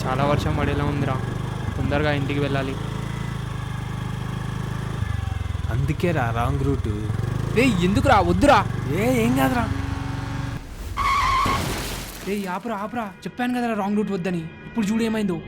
చాలా వర్షం పడేలా ఉందిరా, తొందరగా ఇంటికి వెళ్ళాలి. అందుకే రా రాంగ్ రూటు. రే ఎందుకురా, వద్దురా. ఏం కాదురా. రే ఆపురా ఆపురా, చెప్పాను కదరా రాంగ్ రూట్ వద్దని. ఇప్పుడు చూడు ఏమైందో.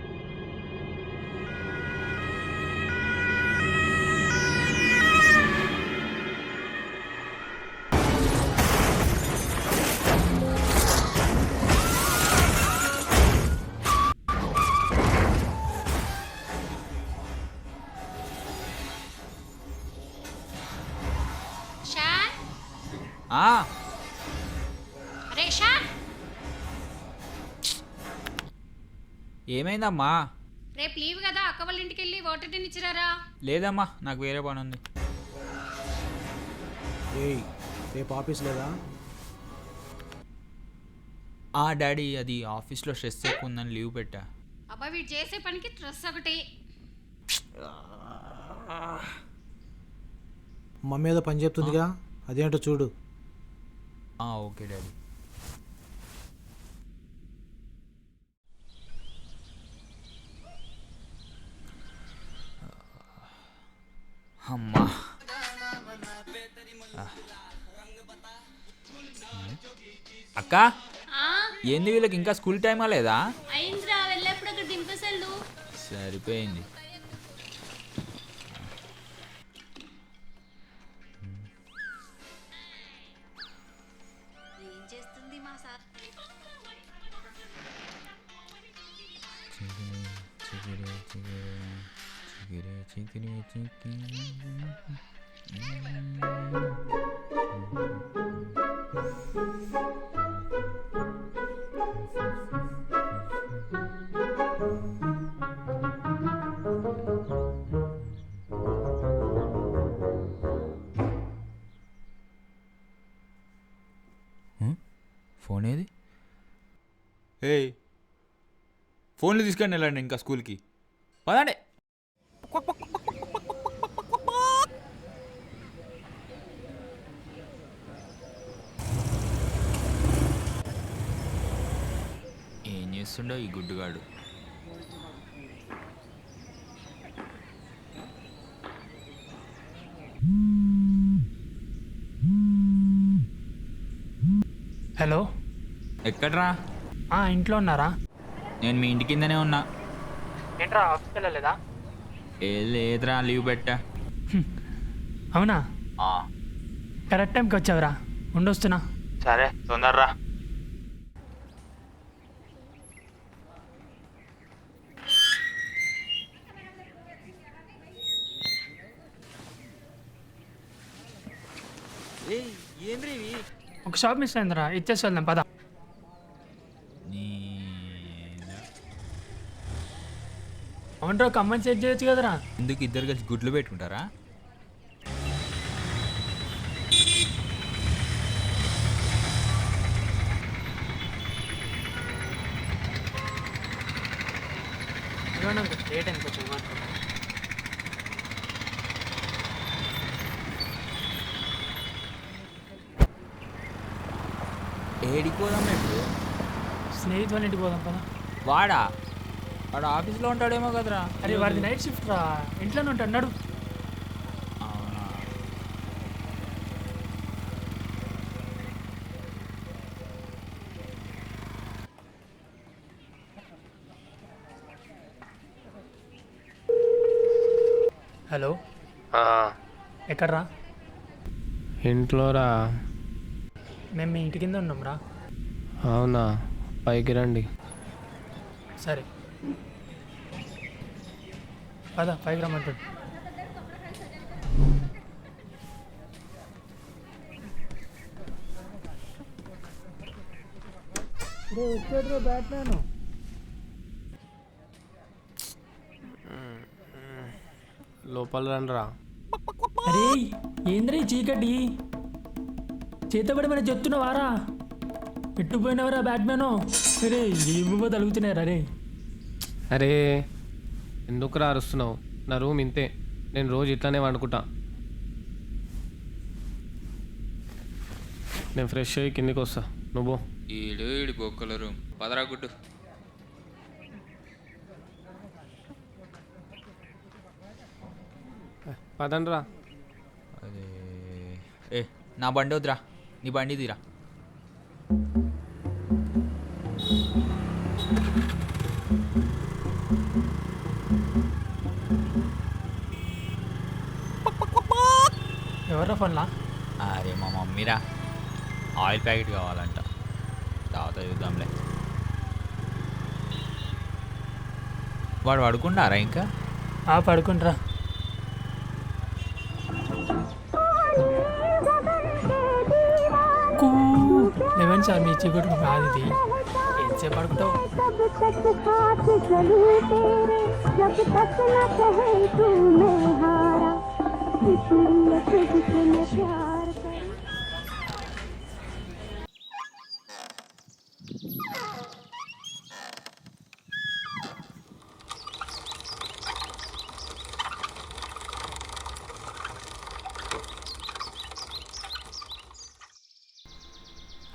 ఏమైందమ్మా? రేపు లీవ్ కదా, అక్క వాళ్ళ ఇంటికి వెళ్ళి వాటర్ టిన్ ఇచ్చిరారా? లేదమ్మా, నాకు వేరే పని ఉంది. రేపు ఆఫీస్ లేదా? డాడీ, అది ఆఫీస్లో స్ట్రెస్ ఎక్కువ ఉందని లీవ్ పెట్టా. అబ్బా, వీడు చేసే పనికి స్ట్రెస్ ఒకటి. మమ్మీ ఏదో పని చెప్తుందిగా, అదేంటో చూడు. Okay daddy. అమ్మా, అక్క ఏంది వీళ్ళకి ఇంకా స్కూల్ టైమా లేదా? అయిందిరా, వెళ్ళేప్పుడు అక్కడ దింపేసాళ్ళు. సరిపోయింది. ఏం చేస్తుంది మా సార్? ఫోన్ ఏది? ఫోన్లు తీసుకొని వెళ్ళండి ఇంకా స్కూల్కి పదండి. ఏం చేస్తుండో ఈ గుడ్డుగాడు. హలో, ఎక్కడ్రా? ఇంట్లో ఉన్నారా? నేను మీ ఇంటి కిందనే ఉన్నా. ఏంట్రా, ఆఫీస్కి వెళ్ళలేదా? లేదురా, లీవ్ పెట్టా. అవునా, కరెక్ట్ టైంకి వచ్చావురా. ఉండొస్తున్నా. సరే, తొందరరా. ఏంద్రీ ఒక షాప్ మిస్ అయిందిరా, ఇచ్చేసి వెళ్దాం పద. అవునరా, ఒక అమ్మాయిని సెట్ చేయొచ్చు కదరా. ఎందుకు ఇద్దరు కలిసి గుడ్లు పెట్టుకుంటారా? లేట్ అయింది కొంచెం. ఏడికి పోదాం ఇప్పుడు? స్నేహితు వాళ్ళ ఇంటికి పోదాం పద. వాడు ఆఫీస్లో ఉంటాడేమో కదరా. అరే వాడిది నైట్ షిఫ్ట్ రా, ఇంట్లోనే ఉంటాడు. నడు. అవునా? హలో, ఎక్కడ్రా? ఇంట్లోరా. మేము మీ ఇంటి కింద ఉన్నాం రా. అవునా, పైకి రండి. సరే పద, పైకి రమ్మంటాడు. వచ్చాడు బ్యాట్మ్యాన్. లోపల రండిరా. అరే ఏంద్రీ చీకటి, చేతబడి మన చెప్తున్నావారా? ఎట్టుపోయినవరా బ్యాట్మ్యాను? అరే ఏమో తలుగుతున్నారా? అరే అరే ఎందుకురా అరుస్తున్నావు? నా రూమ్ ఇంతే, నేను రోజు ఇట్లానే వండుకుంటా. నేను ఫ్రెష్ అయ్యి కిందికి వస్తా, నువ్వు. ఈడు బొక్కల రూమ్ పదరా గుడ్డు. పదండ్రా. అదే ఏ నా బండి వద్దురా, నీ బండి తీరా. ఎవరా ఫోన్లా? అరే మా మమ్మీరా, ఆయిల్ ప్యాకెట్ కావాలంట, తర్వాత చూద్దాంలే. వాడు పడుకుంటారా ఇంకా? పడుకుంటారా. లెవెన్ సార్ మీ చీకటి కాదు ఇది. ఎంతసేపు పడుకుంటావు?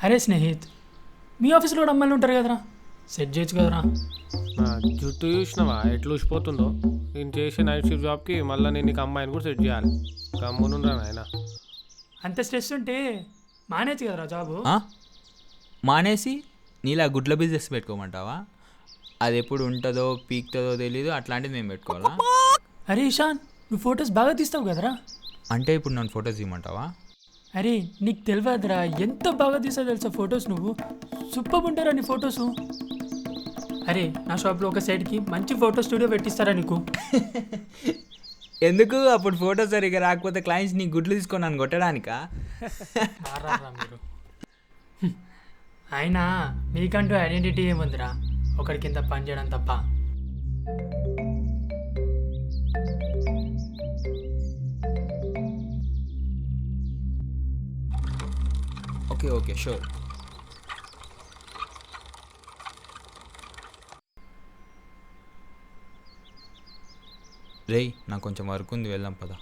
అరే స్నేహిత్, మీ ఆఫీస్లో కూడా అమ్మాయిలు ఉంటారు కదరా, సెట్ చేయొచ్చు కదరా. నా జుట్టు చూసినావా ఎట్లా ఊసిపోతుందో. నేను చేసే నైట్ షిఫ్ట్ జాబ్కి మళ్ళీ నేను నీకు అమ్మాయిని కూడా సెట్ చేయాలి. గమ్మునుండ్రా నాయన. అంత స్ట్రెస్ ఉంటే మానేచ్చు కదరా జాబు. మానేసి నీలా గుడ్ల బిజినెస్ పెట్టుకోమంటావా? అది ఎప్పుడు ఉంటుందో పీక్తుందో తెలీదు, అట్లాంటిది మేము పెట్టుకోవాలా? అరే ఇషాన్, నువ్వు ఫొటోస్ బాగా తీస్తావు కదరా. అంటే ఇప్పుడు నన్ను ఫోటోస్ ఇవ్వమంటావా? అరే నీకు తెలియదురా, ఎంత బాగా తీసావు తెలుసా ఫొటోస్. నువ్వు సూపర్ ఉంటారా నీ ఫొటోస్. అరే నా షాప్లో ఒక సైడ్కి మంచి ఫోటో స్టూడియో పెట్టిస్తారా నీకు. ఎందుకు? అప్పుడు ఫోటో సరిగ్గా రాకపోతే క్లయింట్స్ నీ గుడ్లు తీసుకొని నన్ను కొట్టడానికా? మీరు అయినా మీకంటూ ఐడెంటిటీ ఏముందిరా, ఒకరి కింద పని చేయడం తప్ప. Okay okay sure. రేయ్ నాకు కొంచెం వర్క్ ఉంది, వెళ్దాం పదా.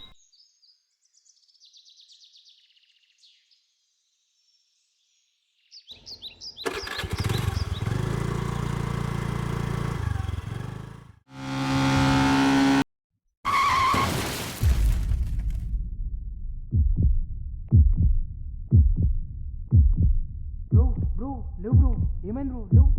బ్రో లేవు బ్రో, ఏమైంది బ్రో లేవు.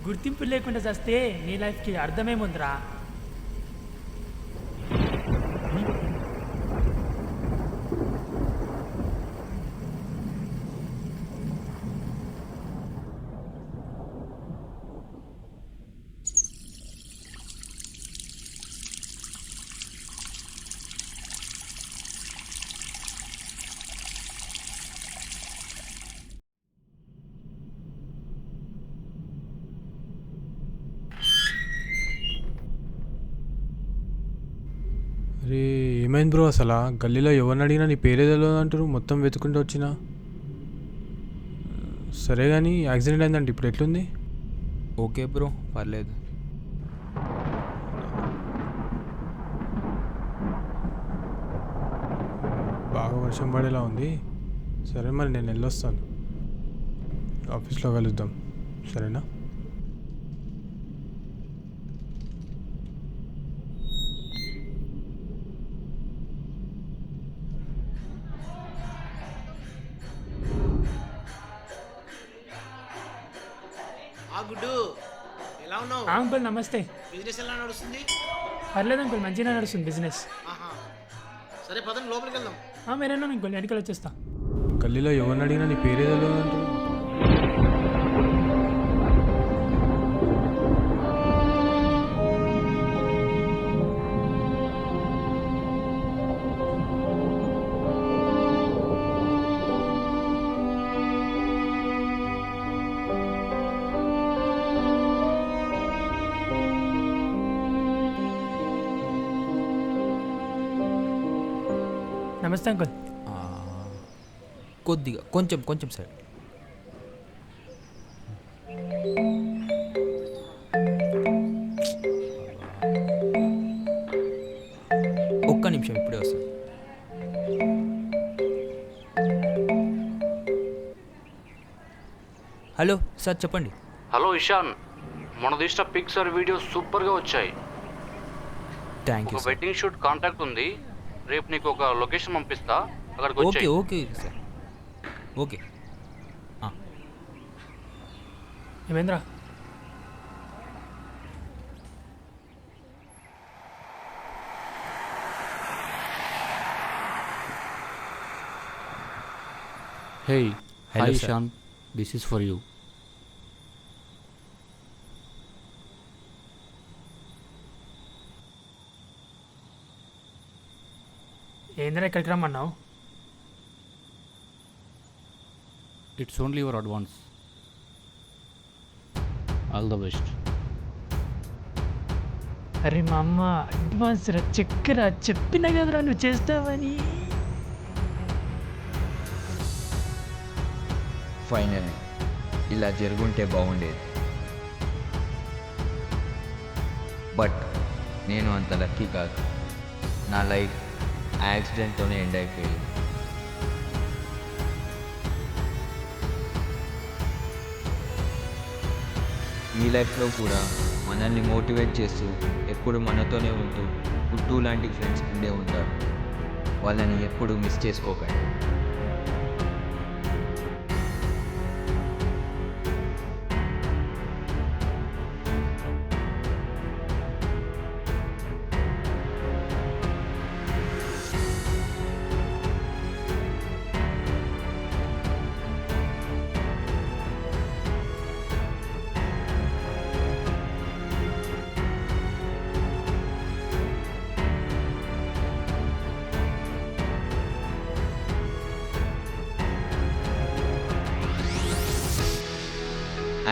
గుర్తింపు లేకుండా చేస్తే నీ లైఫ్కి అర్థమేముందిరా. అరే ఏమైంది బ్రో? అసలు గల్లీలో ఎవరిని అడిగినా నీ పేరే తెలియదు అంటారు, మొత్తం వెతుకుంటూ వచ్చినా. సరే కానీ యాక్సిడెంట్ అయిందంటే ఇప్పుడు ఎట్లుంది? ఓకే బ్రో, పర్లేదు. బాగా వర్షం పడేలా ఉంది. సరే మరి నేను వెళ్ళొస్తాను, ఆఫీస్లో కలుద్దాం, సరేనా? గుడ్డు ఎలా ఉన్నావు? అంకుల్ నమస్తే. బిజినెస్ ఎలా నడుస్తుంది? పర్లేదు అంకుల్, మంచిగా నడుస్తుంది బిజినెస్. ఆహా, సరే పదండి లోపలికి వెళ్దాం. మీరేనా అంకుల్, వెనకాల వచ్చేస్తా. గల్లీలో ఎవరిని అడిగినా నీ పేరే తెలియదు అంటారు. నమస్తే అంకుల్. కొద్దిగా కొంచెం కొంచెం సైడ్. ఒక్క నిమిషం ఇప్పుడే వస్తుంది. హలో సార్ చెప్పండి. హలో ఇషాన్, మొన్న తీసిన పిక్స్ ఆర్ వీడియోస్ సూపర్గా వచ్చాయి. థ్యాంక్ యూ ఒక వెడ్డింగ్ షూట్ కాంటాక్ట్ ఉంది. రేపు నీకు ఒక లొకేషన్ పంపిస్తా, అక్కడికి ఓకే వచ్చాయి. Okay sir okay. ఏమేంద్రా? Hey, Hello, hi sir. Ishan, this is for you. ఏంద్రా ఇక్కడికి రమ్మన్నావు? It's only your advance. All the best. అరే మా అమ్మ అడ్వాన్స్ రా, చెక్కరా, చెప్పినా కదరా నువ్వు చేస్తావని. ఫైనల్ ఇలా జరుగుంటే బాగుండేది, బట్ నేను అంత లక్కీ కాదు. నా లైఫ్ యాక్సిడెంట్తోనే ఎండ్ అయిపోయింది. మీ లైఫ్లో కూడా మనల్ని మోటివేట్ చేస్తూ ఎప్పుడు మనతోనే ఉంటూ గుట్టు లాంటి ఫ్రెండ్స్ ఉండే ఉంటారు. వాళ్ళని ఎప్పుడు మిస్ చేసుకోకండి.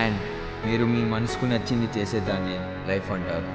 అండ్ మీరు మీ మనసుకు నచ్చింది చేసేదాన్ని లైఫ్ అంటారు.